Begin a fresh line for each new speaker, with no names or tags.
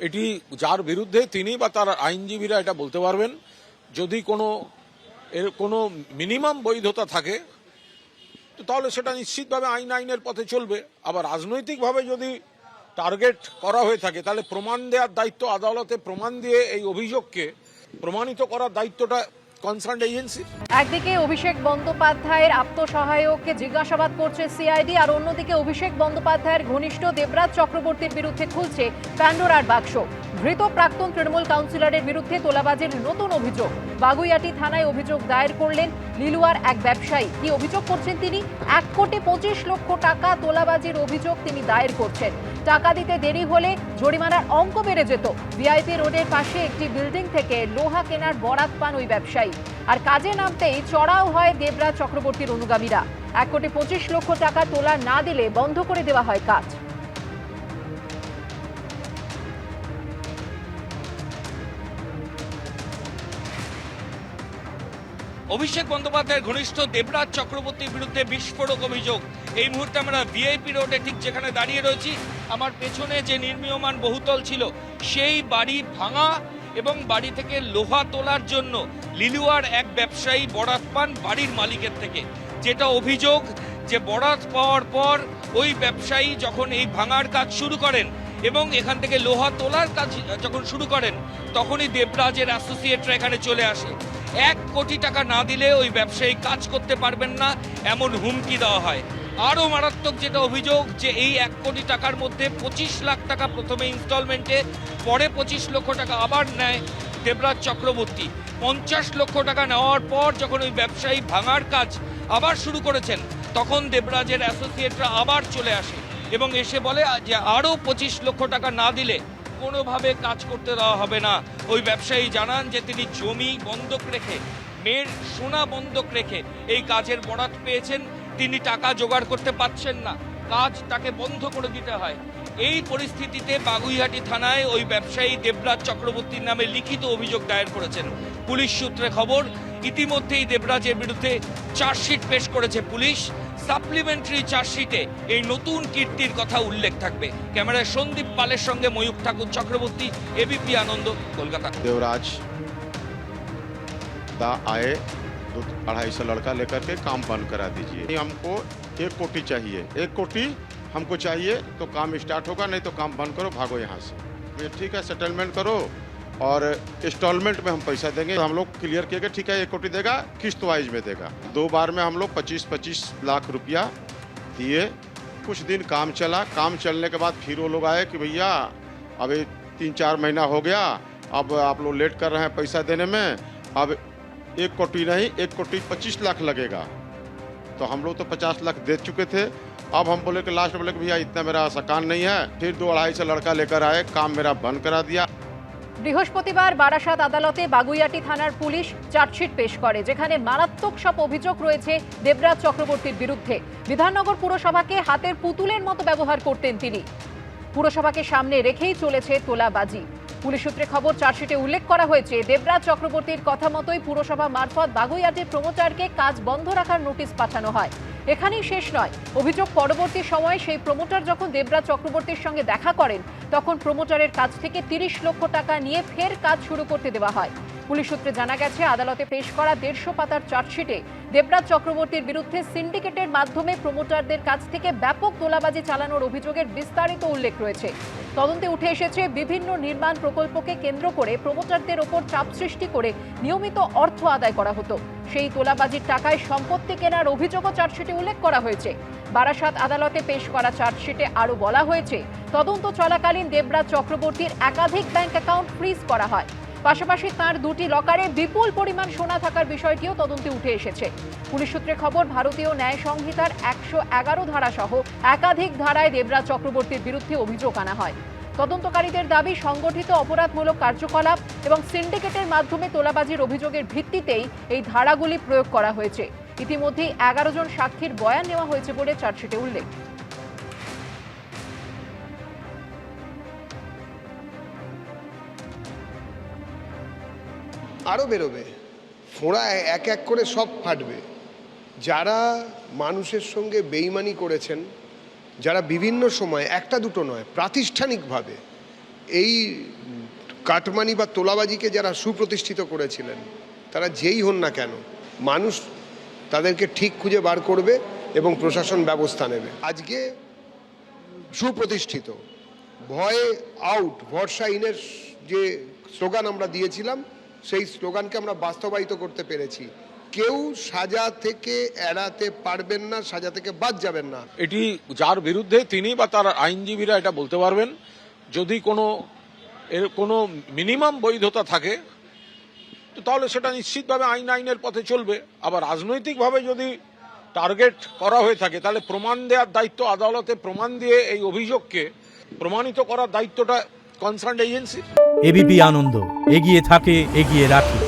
এটি যার বিরুদ্ধে তিনি বা তার আইনজীবীরা এটা বলতে পারবেন। যদি কোনো মিনিমাম বৈধতা থাকে তাহলে সেটা নিশ্চিতভাবে আইনের পথে চলবে। আবার রাজনৈতিকভাবে যদি টার্গেট করা হয়ে থাকে তাহলে প্রমাণ দেওয়ার দায়িত্ব আদালতে, প্রমাণ দিয়ে এই অভিযোগকে প্রমাণিত করার দায়িত্বটা কনসার্ন এজেন্সি।
একদিকে অভিষেক বন্দ্যোপাধ্যায়ের আত্মসহায়ককে জিজ্ঞাসাবাদ করছে সিআইডি, আর অন্যদিকে অভিষেক বন্দ্যোপাধ্যায়ের ঘনিষ্ঠ দেবরাজ চক্রবর্তীর বিরুদ্ধে খুলছে প্যান্ডোরার বাক্স। ধৃত প্রাক্তন তৃণমূল কাউন্সিলরের বিরুদ্ধে তোলাবাজির নতুন অভিযোগ। বাগুইআটি থানায় অভিযোগ দায়ের করলেন লিলুয়ার এক ব্যবসায়ী। কি অভিযোগ করছেন তিনি? 1,25,00,000 টাকা তোলাবাজির অভিযোগ তিনি দায়ের করছেন। টাকা দিতে দেরি হলে জরিমানার অঙ্ক বেড়ে যেত। ভিআইপি রোডের পাশে একটি বিল্ডিং থেকে লোহা কেনার বরাত পান ওই ব্যবসায়ী। আর কাজে নামতেই চড়াও হয় দেবরাজ চক্রবর্তীর অনুগামীরা। 1,25,00,000 টাকা তোলা না দিলে বন্ধ করে দেওয়া হয় কাজ।
অভিষেক বন্দ্যোপাধ্যায়ের ঘনিষ্ঠ দেবরাজ চক্রবর্তীর বিরুদ্ধে বিস্ফোরক অভিযোগ। এই মুহূর্তে আমরা ভিআইপি রোডে ঠিক যেখানে দাঁড়িয়ে রয়েছি, আমার পেছনে যে নির্মীয়মান বহুতল ছিল সেই বাড়ি ভাঙা এবং বাড়ি থেকে লোহা তোলার জন্য লিলুয়ার এক ব্যবসায়ী বরাত পান বাড়ির মালিকের থেকে। যেটা অভিযোগ যে বরাত পাওয়ার পর ওই ব্যবসায়ী যখন এই ভাঙার কাজ শুরু করেন এবং এখান থেকে লোহা তোলার কাজ যখন শুরু করেন তখনই দেবরাজের অ্যাসোসিয়েটরা এখানে চলে আসে। 1 কোটি টাকা না দিলে ওই ব্যবসায়ী কাজ করতে পারবেন না এমন হুমকি দেওয়া হয়। আরও মারাত্মক যেটা অভিযোগ যে এই 1 কোটি টাকার মধ্যে 25 লাখ টাকা প্রথমে ইনস্টলমেন্টে, পরে 25 লক্ষ টাকা আবার নেয় দেবরাজ চক্রবর্তী। 50 লক্ষ টাকা নেওয়ার পর যখন ওই ব্যবসায়ী ভাঙার কাজ আবার শুরু করেছেন তখন দেবরাজের অ্যাসোসিয়েটরা আবার চলে আসে এবং এসে বলে যে আরও 25 লক্ষ টাকা না দিলে কোনোভাবে কাজ করতে দেওয়া হবে না। ওই ব্যবসায়ী জানান যে তিনি জমি বন্ধক রেখে, মেয়ের সোনা বন্ধক রেখে এই কাজের বরাত পেয়েছেন। তিনি টাকা জোগাড় করতে পারছেন না, কাজ তাকে বন্ধ করে দিতে হয়। এই পরিস্থিতিতে বাগুইআটি থানায় ওই ব্যবসায়ী দেবরাজ চক্রবর্তীর নামে লিখিত অভিযোগ দায়ের করেছেন। পুলিশ সূত্রে খবর, ইতিমধ্যেই দেবরাজের বিরুদ্ধে চার্জশিট পেশ করেছে পুলিশ। সাপ্লিমেন্টারি চার্জশিটে এই নতুন কীর্তির কথা উল্লেখ থাকবে। ক্যামেরায় সন্দীপ পালের সঙ্গে ময়ূখ ঠাকুর চক্রবর্তী, এবিপি আনন্দ, কলকাতা।
देवराज दा आए 2-250 लड़का लेकर के काम बंद करा दीजिए। हमको 1 कोटी चाहिए, 1 कोटी हमको चाहिए तो काम स्टार्ट होगा, नहीं तो काम बंद करो, भागो यहाँ से। ये ठीक है, सेटलमेंट करो और इंस्टॉलमेंट में हम पैसा देंगे। हम लोग क्लियर किए कि ठीक है 1 कोटी देगा, किस्त वाइज में देगा। 2 बार में हम लोग 25-25 लाख रुपया दिए। कुछ दिन काम चला, काम चलने के बाद फिर वो लोग आए कि भैया अभी 3-4 महीना हो गया, अब आप लोग लेट कर रहे हैं पैसा देने में, अब 1 कोटी नहीं 1 कोटी 25 लाख लगेगा। तो हम लोग तो 50 लाख दे चुके थे। अब हम बोले कि लास्ट बोले कि भैया इतना मेरा सकान नहीं है। फिर 2-250 लड़का लेकर आए, काम मेरा बंद करा दिया।
বৃহস্পতিবার বারাসাত আদালতে বাগুইআটি থানার পুলিশ চার্জশিট পেশ করে, যেখানে মারাত্মক সব অভিযোগ রয়েছে দেবরাজ চক্রবর্তীর বিরুদ্ধে। বিধাননগর পুরসভাকে হাতের পুতুলের মতো ব্যবহার করতেন তিনি। পুরসভাকে সামনে রেখেই চলেছে তোলাবাজি। পুলিশ সূত্রে খবর, চার্জশিটে উল্লেখ করা হয়েছে দেবরাজ চক্রবর্তীর কথা মতোই পুরসভা মারফত বাগুইআটির প্রমোটারকে কাজ বন্ধ রাখার নোটিশ পাঠানো হয়। এখানেই শেষ নয়, অভিযোগ পরবর্তী সময়ে সেই প্রমোটার যখন দেবরাজ চক্রবর্তীর সঙ্গে দেখা করেন তখন প্রমোটারের কাছ থেকে 30 লক্ষ টাকা নিয়ে ফের কাজ শুরু করতে দেওয়া হয়। পুলিশ সূত্রে জানা গেছে, আদালতে পেশ করা 150 পাতার চার্জশিটে দেবরাজ চক্রবর্তীর বিরুদ্ধে সিন্ডিকেটের মাধ্যমে প্রমোটারদের কাছ থেকে ব্যাপক তোলাবাজি চালানোর অভিযোগের বিস্তারিত উল্লেখ রয়েছে। তদন্তে উঠে এসেছে বিভিন্ন নির্মাণ প্রকল্পকে কেন্দ্র করে প্রমোটারদের ওপর চাপ সৃষ্টি করে নিয়মিত অর্থ আদায় করা হতো। সেই তোলাবাজির টাকায় সম্পত্তি কেনার অভিযোগও চার্জশিটে উল্লেখ করা হয়েছে। বারাসাত আদালতে পেশ করা চার্জশিটে আরও বলা হয়েছে, তদন্ত চলাকালীন দেবরাজ চক্রবর্তীর একাধিক ব্যাংক অ্যাকাউন্ট ফ্রিজ করা হয়। পাশাপাশি তার 2টি লকারে বিপুল পরিমাণ সোনা থাকার বিষয়টিও তদন্তে উঠে এসেছে। পুলিশ সূত্রে খবর, ভারতীয় ন্যায় সংহিতার 111 ধারা সহ একাধিক ধারায় দেবরাজ চক্রবর্তীর বিরুদ্ধে অভিযোগ আনা হয়। তদন্তকারীদের দাবি, সংগঠিত অপরাধমূলক কার্যকলাপ এবং সিন্ডিকেটের মাধ্যমে তোলাবাজির অভিযোগের ভিত্তিতেই এই ধারাগুলি প্রয়োগ করা হয়েছে। ইতিমধ্যেই 11 জন সাক্ষীর বয়ান নেওয়া হয়েছে বলে চার্জশিটে উল্লেখ।
আরও বেরোবে, ফোঁড়া এক এক করে সব ফাটবে। যারা মানুষের সঙ্গে বেইমানি করেছেন, যারা বিভিন্ন সময়, একটা দুটো নয়, প্রাতিষ্ঠানিকভাবে এই কাটমানি বা তোলাবাজিকে যারা সুপ্রতিষ্ঠিত করেছিলেন, তারা যেই হন না কেন, মানুষ তাদেরকে ঠিক খুঁজে বার করবে এবং প্রশাসন ব্যবস্থা নেবে। আজকে সুপ্রতিষ্ঠিত ভয়ে আউট ভরসা ইনের যে স্লোগান আমরা দিয়েছিলাম, সেই স্লোগানকে আমরা বাস্তবায়িত করতে পেরেছি। কেউ সাজা থেকে এড়াতে পারবেন না, সাজা থেকে বাদ যাবেন না।
এটি যার বিরুদ্ধে তিনি বা তার আইনজীবীরা এটা বলতে পারবেন। যদি কোনো মিনিমাম বৈধতা থাকে তো তাহলে সেটা নিশ্চিতভাবে আইনের পথে চলবে। আবার রাজনৈতিকভাবে যদি টার্গেট করা হয়ে থাকে তাহলে প্রমাণ দেওয়ার দায়িত্ব আদালতে, প্রমাণ দিয়ে এই অভিযোগকে প্রমাণিত করার দায়িত্বটা কনসার্ন এজেন্সির।
এবিপি আনন্দ এগিয়ে থাকে, এগিয়ে রাখে।